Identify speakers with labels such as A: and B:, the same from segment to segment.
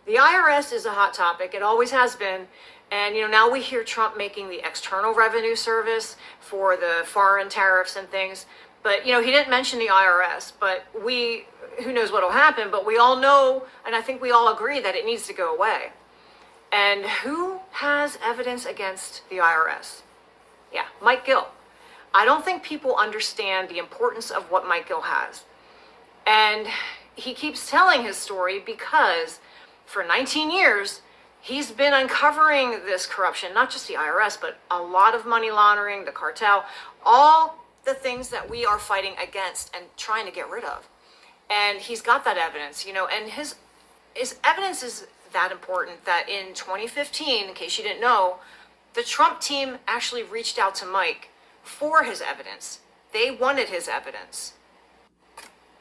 A: The IRS is a hot topic. It always has been. And, now we hear Trump making the External Revenue Service for the foreign tariffs and things. But, he didn't mention the IRS. But who knows what will happen. But we all know, and I think we all agree that it needs to go away. And who has evidence against the IRS? Yeah, Mike Gill. I don't think people understand the importance of what Mike Gill has. And he keeps telling his story because for 19 years, he's been uncovering this corruption, not just the IRS, but a lot of money laundering, the cartel, all the things that we are fighting against and trying to get rid of. And he's got that evidence, and his evidence is that important that in 2015, in case you didn't know, the Trump team actually reached out to Mike for his evidence. They wanted his evidence.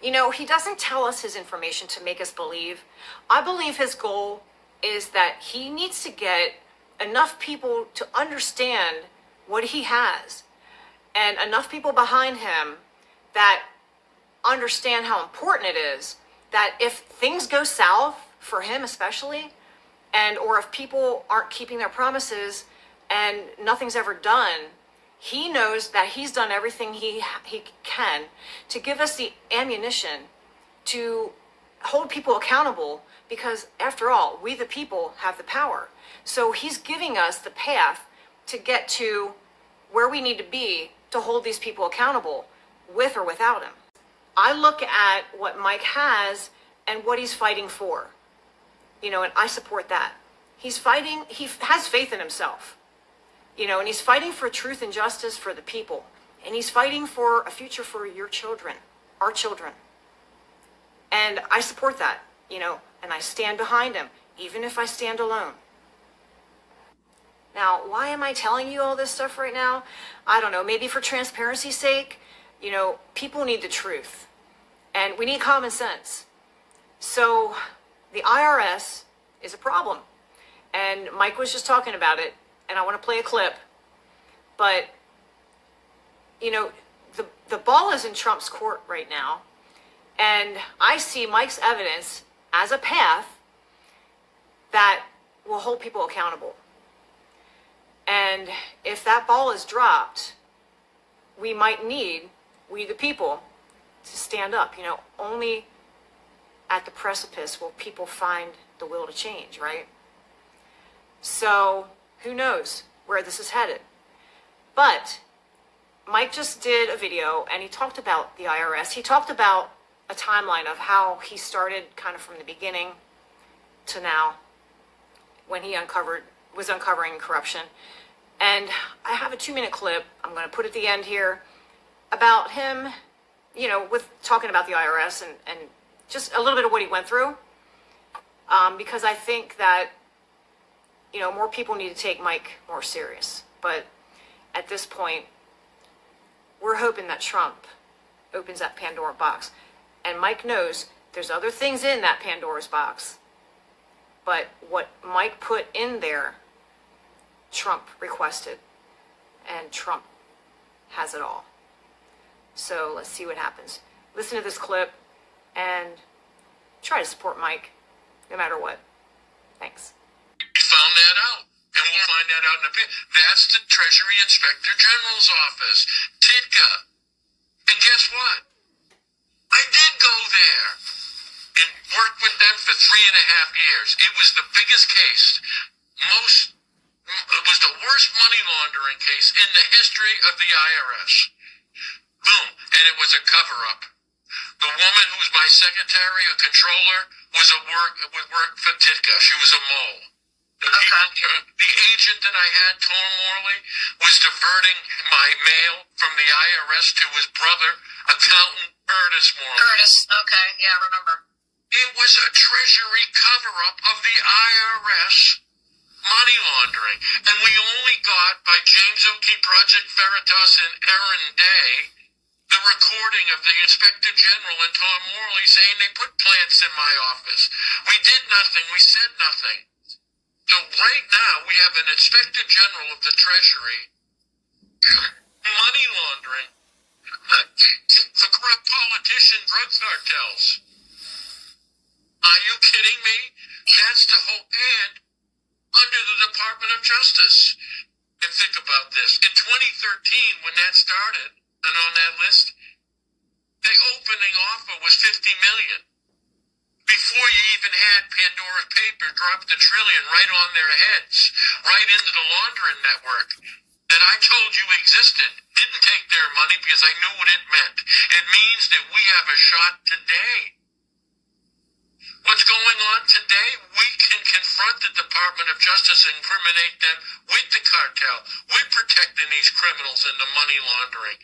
A: He doesn't tell us his information to make us believe. I believe his goal is that he needs to get enough people to understand what he has and enough people behind him that understand how important it is that if things go south for him especially, or if people aren't keeping their promises and nothing's ever done, he knows that he's done everything he can to give us the ammunition to hold people accountable, because after all, we the people have the power. So he's giving us the path to get to where we need to be to hold these people accountable, with or without him. I look at what Mike has and what he's fighting for, and I support that. He has faith in himself. And he's fighting for truth and justice for the people. And he's fighting for a future for your children, our children. And I support that, and I stand behind him, even if I stand alone. Now, why am I telling you all this stuff right now? I don't know, maybe for transparency's sake. People need the truth. And we need common sense. So the IRS is a problem. And Mike was just talking about it. And I want to play a clip, but, the ball is in Trump's court right now, and I see Mike's evidence as a path that will hold people accountable. And if that ball is dropped, we might need, we the people, to stand up. Only at the precipice will people find the will to change, right? So who knows where this is headed? But Mike just did a video and he talked about the IRS. He talked about a timeline of how he started kind of from the beginning to now when he was uncovering corruption. And I have a 2-minute clip I'm going to put at the end here about him, with talking about the IRS and just a little bit of what he went through. Because I think that more people need to take Mike more serious. But at this point, we're hoping that Trump opens that Pandora box. And Mike knows there's other things in that Pandora's box. But what Mike put in there, Trump requested. And Trump has it all. So let's see what happens. Listen to this clip and try to support Mike no matter what. Thanks.
B: Found that out, and we'll find that out in a bit. That's the Treasury Inspector General's office, TIDCA. And guess what? I did go there and work with them for 3.5 years. It was the biggest case. It was the worst money laundering case in the history of the IRS. Boom. And it was a cover-up. The woman who was my secretary, a controller, would work for TIDCA. She was a mole. The agent that I had, Tom Morley, was diverting my mail from the IRS to his brother, accountant Ernest Morley.
C: Ernest, okay, yeah, I remember.
B: It was a Treasury cover-up of the IRS money laundering. And we only got, by James Oakey, Project Veritas, and Aaron Day, the recording of the Inspector General and Tom Morley saying they put plants in my office. We did nothing. We said nothing. So right now we have an Inspector General of the Treasury money laundering for corrupt politician drug cartels. Are you kidding me? That's the whole and under the Department of Justice. And think about this. In 2013, when that started, and on that list, the opening offer was $50 million. Before you even had Pandora's paper drop the trillion right on their heads, right into the laundering network that I told you existed. Didn't take their money because I knew what it meant. It means that we have a shot today. What's going on today? We can confront the Department of Justice and incriminate them with the cartel. We're protecting these criminals and the money laundering.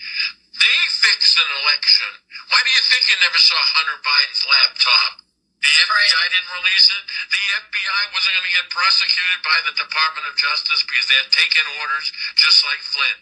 B: They fixed an election. Why do you think you never saw Hunter Biden's laptop? The FBI didn't release it. The FBI wasn't going to get prosecuted by the Department of Justice because they had taken orders just like Flynn.